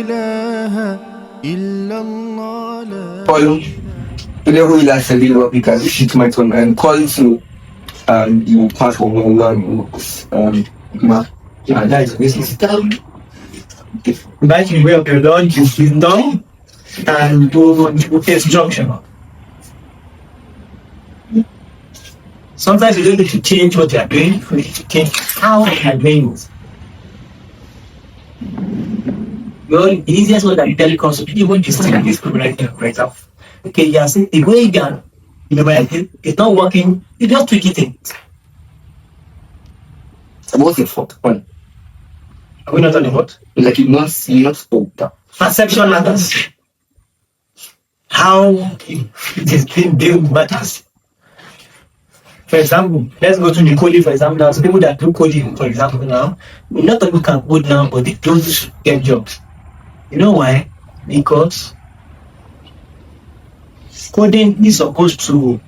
إله إلا الله لا Follow. Today we will ask a little because it's my turn and call through you pass on Imam. Yeah, that is business down. Back in where you're done, you sit down and do instruction. Sometimes you don't need to change what you are doing, you need to change how you are doing it. The easiest way that you tell you even this thing is right now, right now. Okay, you are saying the way you are, it's not working, you just tweak it in. So what's the fourth one? Are we not on the what? Like you not spoke that. Perception matters. How it is being built matters. For example, let's go to the coding, for example. Now, some people that do coding, for example, now, a lot of people can code now, but they don't get jobs. You know why? Because coding is supposed to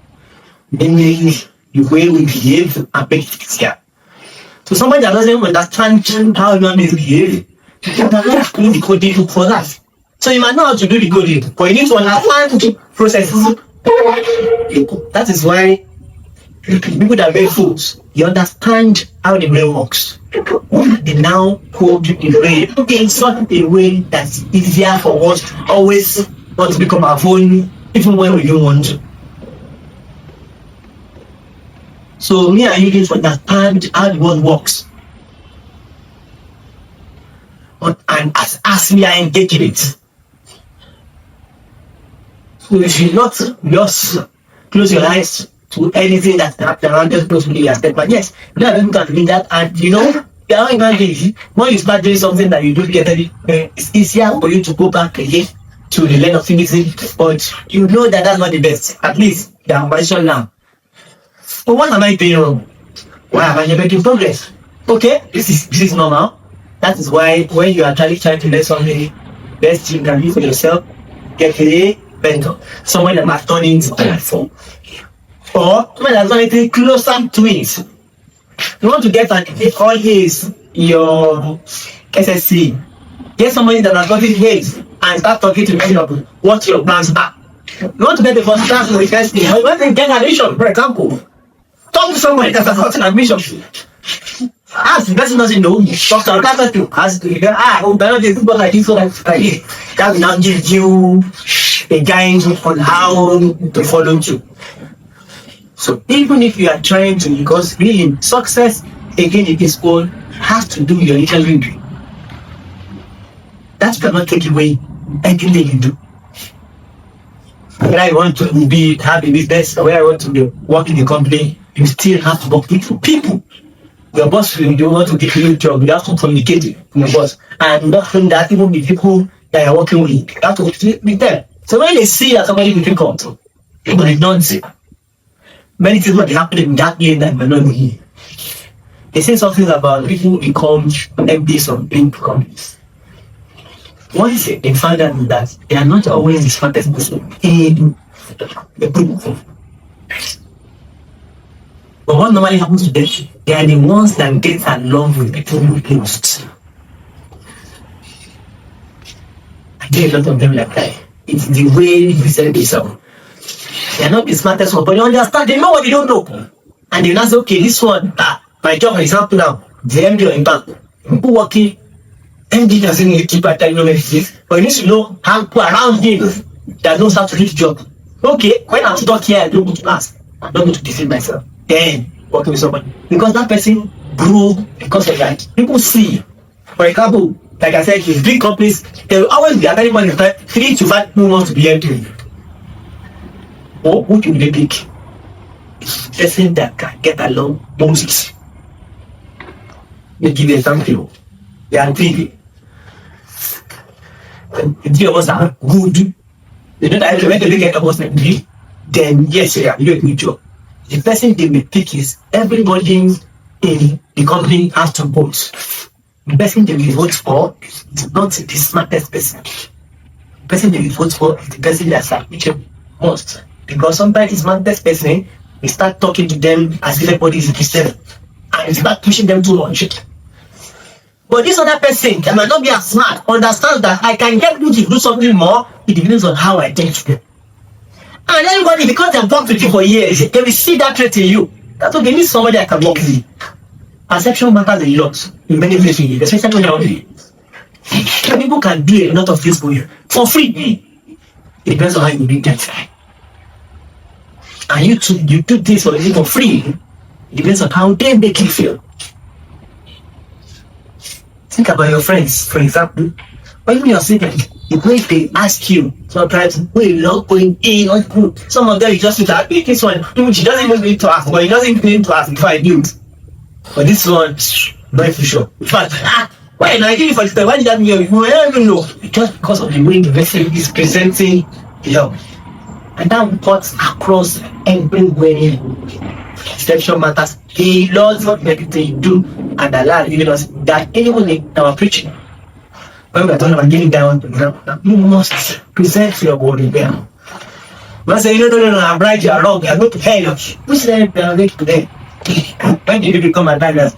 mainly the way we behave and make it easier. So somebody that doesn't understand how human beings behave, you cannot do the coding for that. So you might know how to do the coding, but you need to understand processes. That is why people that make fools, you understand how the brain works. They now code the brain in such a way that's easier for us always want to become our phone, even when we don't want to. So me and you need to understand how the world works. And as we are engaging it. So you should not just close your eyes to anything that's happening around us, close to your step. But yes, you know, people can do that, and you know, there are even days when you start doing something that you don't get any, it's easier for you to go back again to the lane of thinking, but you know that that's not the best. At least they are mentioned now. But what am I doing wrong? Why am I not making progress? Okay, this is normal. That is why when you are trying to learn something, best you can do for yourself, get a mentor, someone that has turned into a platform, or someone that has done anything closer to it. You want to get all his your SSC. Get somebody that has got his and start talking to many of what your plans are. You want to get the first class with first thing. You want to get admission, for example. Talk to somebody that has gotten admission. Ask the person doesn't know. Talk to another person. Ask this like this, like this. That will now give you a guide on how to follow through. So even if you are trying to, because really success again in this goal has to do with your interview. That cannot take away anything you do. When I want to have a business, or when I want to work in a company, you still have to work with people. Your boss will want to give you a job, you have to communicate with your boss. And not from that, even the people that you're working with, you have to communicate with them. So when they see that somebody is difficult, they will not say. Many things might happen in that way that may not be here. They say something about people become MPs of big companies. Once they find out that they are not always the smartest person in the group. But what normally happens to them, they are the ones that get along with people most. I get a lot of them like that. It's the way you present yourself. They are not the smartest one, but they understand, they know what they don't know. And they now say, okay, this one, my job, for example now, the MD or impact. People working, MD doesn't need to part time, but you need to know how to around him that knows how to do the job. Okay, when I'm stuck here, I don't go to class. I'm not going to defend myself. Then working with somebody. Because that person grew because of that. People see. For example, like I said, in big companies, there will always be at any point in time 3 to 5 people want to be MD. Or who can they pick? It's the person that can get along most. Let me give you an example. There are 3. The 3 of us are good. They don't have to when they get almost like me. Then yes, you do a good job. The person they may pick is everybody in the company has to vote. The person they will vote for is not the smartest person. The person they will vote for is the person that's appreciated most. Because sometimes the smartest person will start talking to them as if everybody is a Christian and start pushing them too much. But this other person that might not be as smart understands that I can help you to do something more. It depends on how I take it. And everybody, because they've worked with you for years, they will see that trait in you. That's what they need, somebody that can work with you. Perception matters a lot in many places, especially when you're people can do a lot of things for you for free. It depends on how you do that. And you do this for free. It depends on how they make you feel. Think about your friends, for example. When you're sitting, if they ask you sometimes, where you not going in or good, some of them you just look at this one, she doesn't even need to ask, but he doesn't even need to ask before I do it. But this one, not for sure. In fact, why am I doing for this time? Why did that mean? I don't even know. Just because of the way the vessel is presenting love. And that cuts across everywhere. Perception matters a lot of everything you do, and Allah giving us that anyone in our preaching. When we're talking about getting down to the ground, you must present your body well. When say, no, I'm right, you're wrong, you're going to hell. Which then they are going to them? When did you become a driver?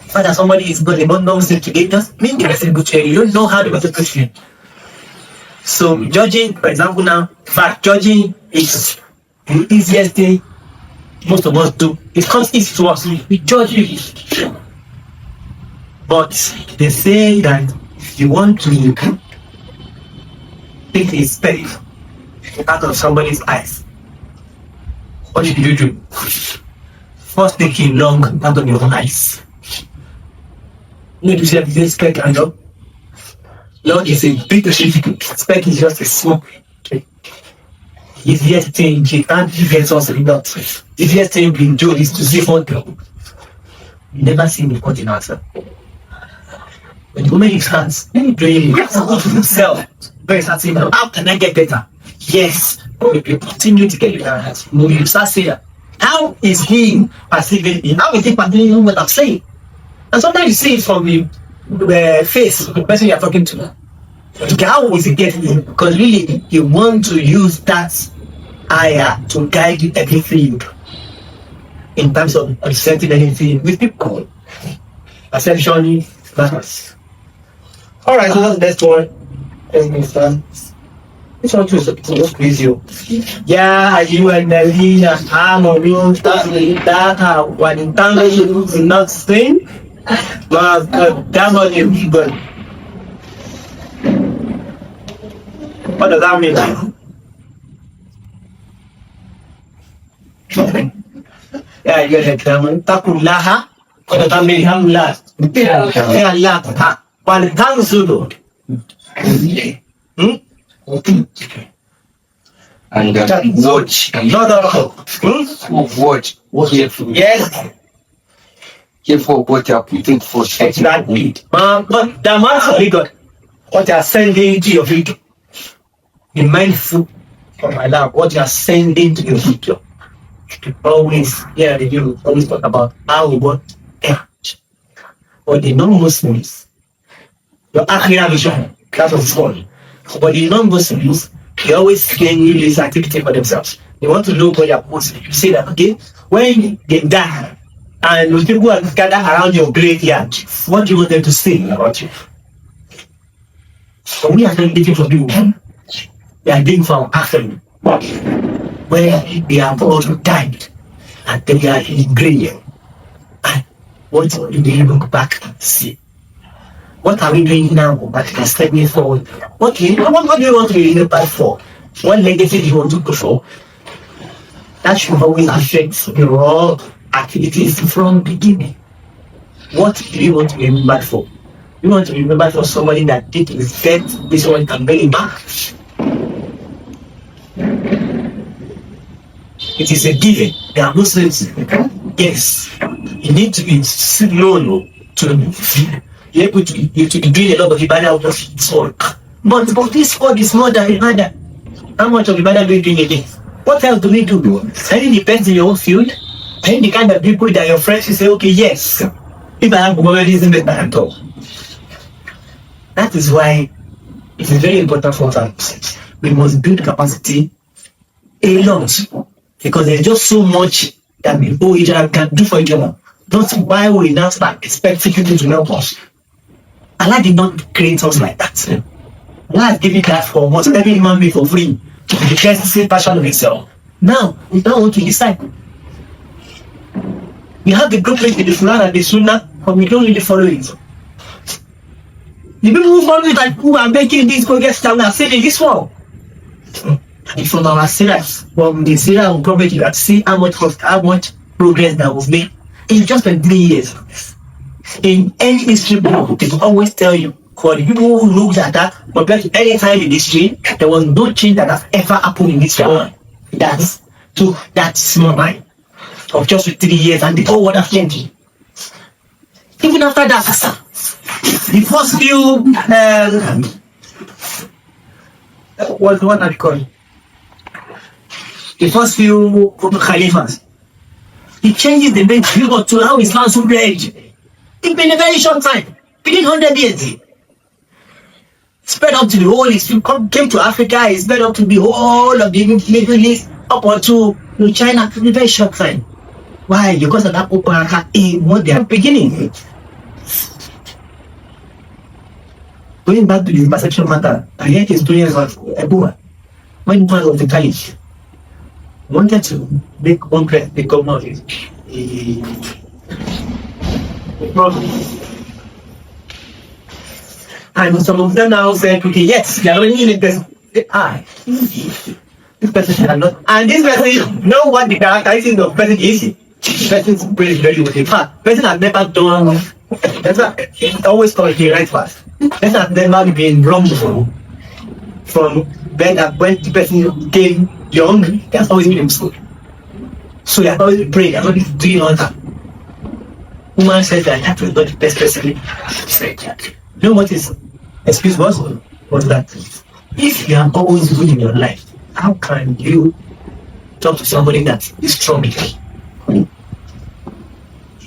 Father, somebody is good, they don't know to get just mean the person good training. You don't know how to get a Christian. So judging, for example, now, in fact, judging is the easiest thing most of us do. It comes easy to us. We judge you. But they say that if you want to take a speck out of somebody's eyes, what should you do? First, take a long out of your own eyes. You need to see this speck and up. Lord is a big speck is just a small. Easiest thing you can't get us not. Easiest thing you can do is to see photo. You never see me put in answer. When the moment it starts, let me pray yourself. Very certain. How can I get better? Yes. If you continue to get better, you start saying, how is he perceiving me? How is he perceiving what I'm saying? And sometimes you see it from the face of the person you're talking to. How is it getting you? Because really, you want to use that ayah to guide you everything you do. In terms of presenting anything with people. Essentially, matters. Alright, so that's the next one. Which one is the video? Yeah, you and Nelina, I'm on you, that when in time you do not sing, but damn on you, but what does that mean? Yeah, you get it. Takulaha. What does that mean? Hamla. Yeah, Allah. But it comes to And watch. Watch. Careful. Yes. Careful what you are putting for. Exactly. But the man of God, what you are sending to your future. Be mindful of Allah, what you are sending to your future. Always, yeah, they do always talk about how we want act. But the non-Muslims, your akhirah vision, that's what's called. But the non-Muslims, they always schedule this activity for themselves. They want to know what you're Muslim. You say that, okay, when they die, and those people are gathered around your graveyard, what do you want them to say about you? But we are not looking for you. They are doing for our family, where they have also died, and they are in grave. And what do they look back and see? What are we doing now that can step me forward? What do you want to be remembered for? What legacy do you want to go for? That should always affect your activities from the beginning. What do you want to be remembered for? You want to be remembered for somebody that did his death, this one can bring him back. It is a given. There are Muslims. Yes, you need to be known to be able to be doing a lot of ibadah of this work. But this work is more than ibadah. How much of ibadah do you do a day? What else do we do? It depends on your own field. And the kind of people that your friends will say, okay, yes, if I have isn't better at all. That is why it is very important for us. We must build capacity a lot. Because there's just so much that we owe each other can do for each other. don't see why we now start expecting people to help us. Allah did not create us like that. Allah has given that for us, every human being for free, to the best version of itself. Now, we don't want to decide. We have the blueprint in the Quran and the Sunnah, but we don't really follow it. The people who follow it and who are making this progress down are saying this one. And from our serious, from the serial progress, you can see how much progress that was made in just 3 years. In any history book, they will always tell you, for the people who look at that, compared to any time in history, there was no change that has ever happened in this world. That's to that small mind of just 3 years, and the whole world has changed. Even after that, the first few what are they called? The first few Khalifas, it changes the main figure to how Islam should be. It's been a very short time, within 100 years. Spread up to the whole East, came to Africa, it spread up to the whole of the Middle East, up onto China in a very short time. Why? Because of that open in what they are beginning. Going back to the perception matter, I heard his experience of Ebola. When one of the college wanted to make one place become a problem. And some of them now said, okay, yes, they are already in this. This person cannot. And this person know what the characteristic of person is. This person is very with the fact. Person has never done. It's always called the right path. Person has never been wrong from when the person came young. He has always been in school. So he has always been praying. He has always been doing all that. Woman said that was not the best person. Said that. You know what his excuse was that if you are always good in your life, how can you talk to somebody that is strong?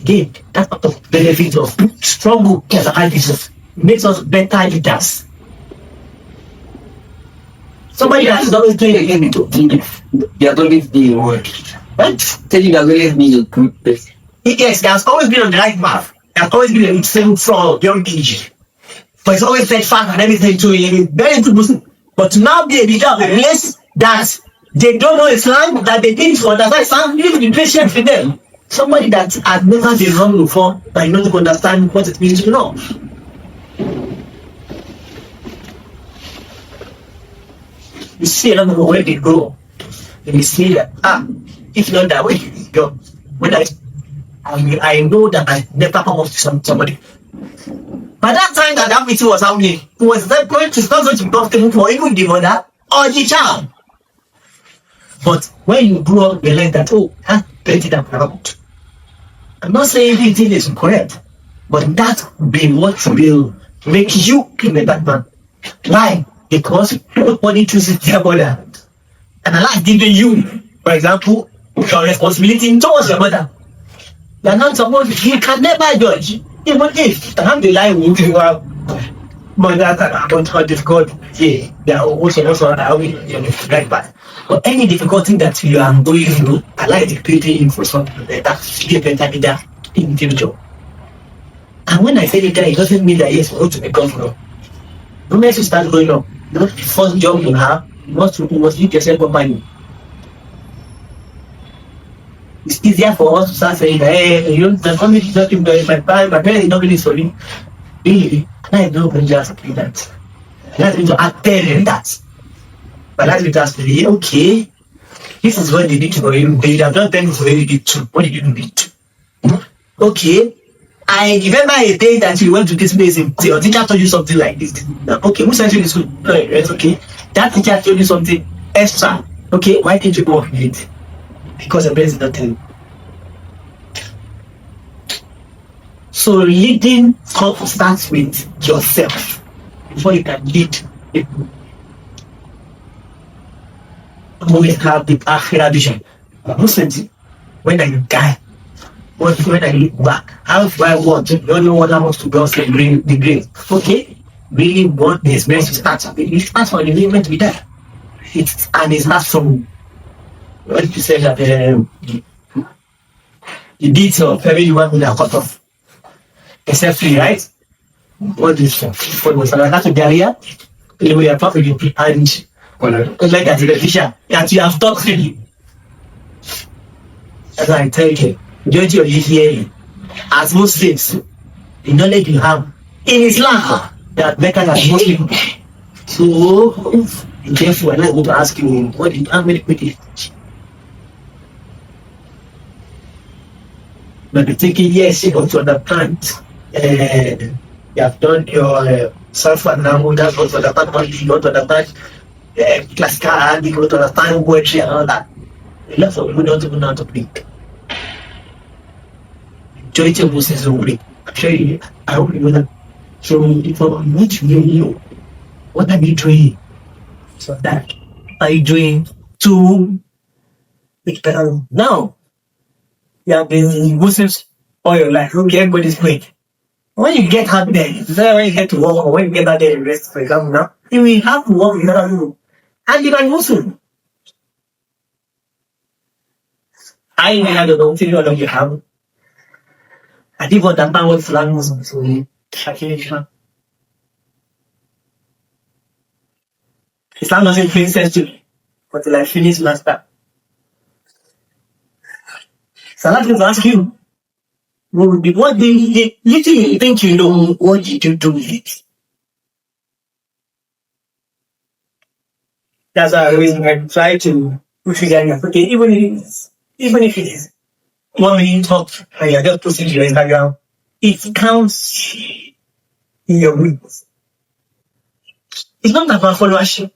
Again, that's part of the benefit of struggle as a leader. Makes us better leaders. Somebody that is always doing again to They are always being what? what? Tell you that always being a good person. Yes, he has always been on the right path. He has always been in the same from young age. But he's always said fast and everything to him. Very good Muslim. But to now be a leader of a place that they don't know Islam, that they didn't understand Islam, you need to be patient with them. Somebody that has never been wrong before, but you don't understand what it means to know. You see a lot of where they go. And you see that, if not that way, you go. When I know that I never come up to somebody. By that time that meeting was happening, it was not going to be comfortable for even the mother or the child. But when you grow up, you learn that, plenty that happened. I'm not saying everything is correct, but that will be what will make you a better man. Why? Because nobody chooses their mother. And Allah has given you, for example, your responsibility towards your mother. You are not supposed you can never judge. Even if, alhamdulillah, we have mothers that are going through difficult, they are also right path. But any difficulty that you are going through, Allah is creating you for something better, to be a better leader in the future. And when I say leader, it doesn't mean that yes, we want to be governor. The moment you start growing up, the first job you have, you must lead yourself properly. It's easier for us to start saying, hey, you know, the family is not doing my parents is not really sorry. Really, I don't just do that. That's going to tell them that. But that's just say, okay, this is what they did for you. They have not done it for you did too. What did you do? Okay. I remember a day that you went to this place and your teacher told you something like this. Okay, who sent you this school? No, it's okay. That teacher told you something extra. Okay, why didn't you go with it? Because the parents did not tell you. So leading starts with yourself before you can lead people. Always have the akhirah vision. Muslims, when you die, when I look back, how do I want? You don't know what happens to God and bring the grave. Okay, really want the experience to start. It starts from the moment we die. It starts from what you say that the deeds of everyone who are cut off, except free, right? What is for the Salaka to Daria? We are perfect and like as a teacher that you have taught me. As I tell you, majority of you here, as Muslims, the knowledge you have in Islam, that better than most people. So, therefore, I'm not going to ask you what did how many people. But you're thinking, yes, you got to understand. You have done your self now, that's what to understand money, you got to understand classical, you got to understand poetry and all that. A lot of people don't even know how to play. Majority of Muslims don't play. I'm sure you, I hope you know that. So, if I want to know, what are you doing? So that are you doing to make better? Now, you have been Muslims all your life. Okay, everybody's great. When you get out there, when you get to work or when you get out there, rest, for example, now, you will have to work with other people. And you can Muslim. I don't know what you have. I think what that man was like Muslim. So, Islam doesn't make sense to me until I finish master. So I'm going to ask you, what the little you think you know, what did you do with it? That's why I always try to push you guys. Okay, even if it is 1 minute talk and you're just posting to your Instagram, it counts in your weeks. It's not about followership.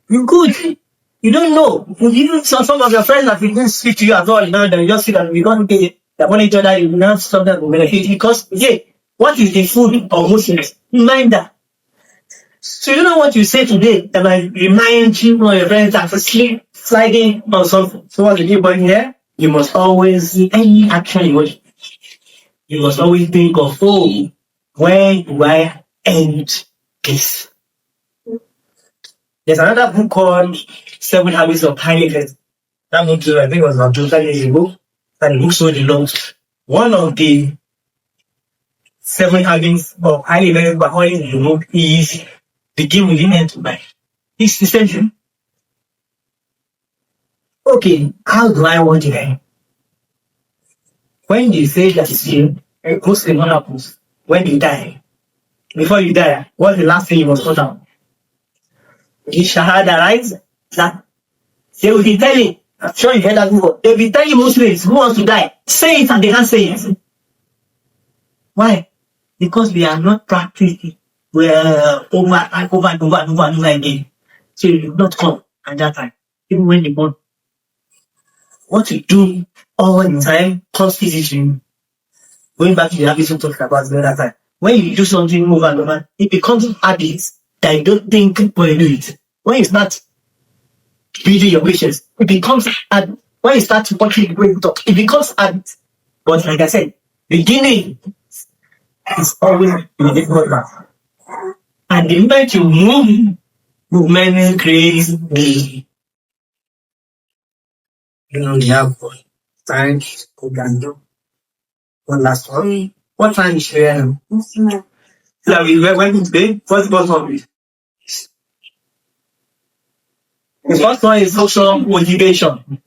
You good. You don't know. Even some of your friends that didn't speak to you at all, now they just see that we don't get that one each other, you now something that will benefit because yeah, what is the food of Muslims? Mind that. So you know what you say today that might remind you or your friends that for sleep, sliding or something. So what's the new point here? You must always any action you must always think of where do I end this? There's another book called Seven Habits of Highly Effective. That book, I think, was about 2 years ago. And the book sold a lot. One of the 7 habits of highly effective behind the book is begin with the end to mind. It's essential. Okay, how do I want to end? When you say that it's you, mostly what happens when you die. Before you die, what's the last thing you must put down? The Shahada, right? That they will be telling, I'm sure you heard that before. They'll be telling Muslims who wants to die, say it and they can't say it. Why? Because we are not practicing. We're over and over again. So you do not come at that time. Even when you want. What you do all the time causes issue. Going back to the habits we talked about the other time. When you do something over and over, it becomes habits that you don't think when you do it. When you start building your wishes, it becomes habit. When you start watching the way you talk, it becomes habit. But like I said, beginning is always a difficult path. And the moment you move, movement creates the we have time to do one last one. What time is here? Yeah, we went today. What's the first one? The first one is social motivation.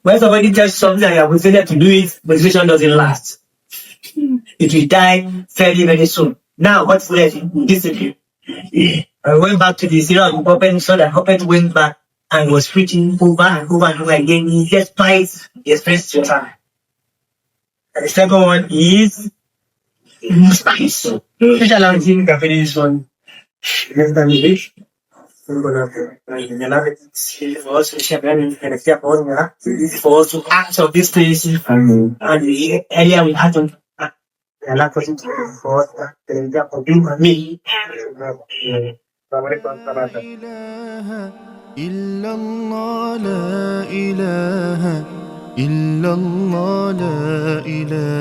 When somebody tells you something and you're motivated to do it, motivation doesn't last. It will die very, very soon. Now, what's left? Discipline. I went back to the zero of Puppet, so that Puppet went back and was preaching over and over and over again, despite the experience to time. And the second one is space. Special announcing, you can finish this one. Next time you wish. For us to act on this place, and earlier we had on لا تكن me. لا إله إلا الله لا إله إلا الله لا إله